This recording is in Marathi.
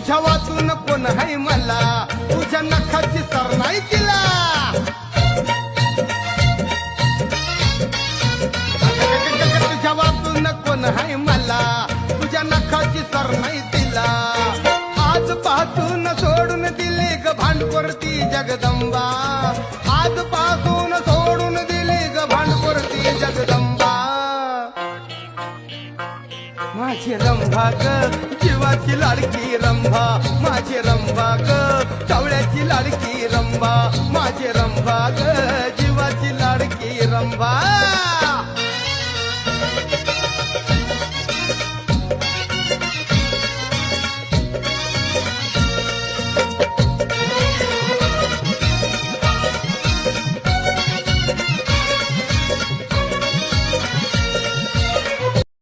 तुझ्या वाचून कोण हाय मला, तुझ्या नखाची सर नाही तिला. तुझ्या वाचून कोण हाय मला, तुझ्या नखाची सर नाही तिला. आजपासून सोडून दिली ग भांडकोरती जगदंबा, आजपासून सोडून दिली ग भांडकोरती जगदंबा. माझी रंभा ग जीवाची लाडकी रंभा, माझी रंभा ग टवळ्याची लाडकी रंभा, माझी रंभा ग जीवाची लाडकी रंभा.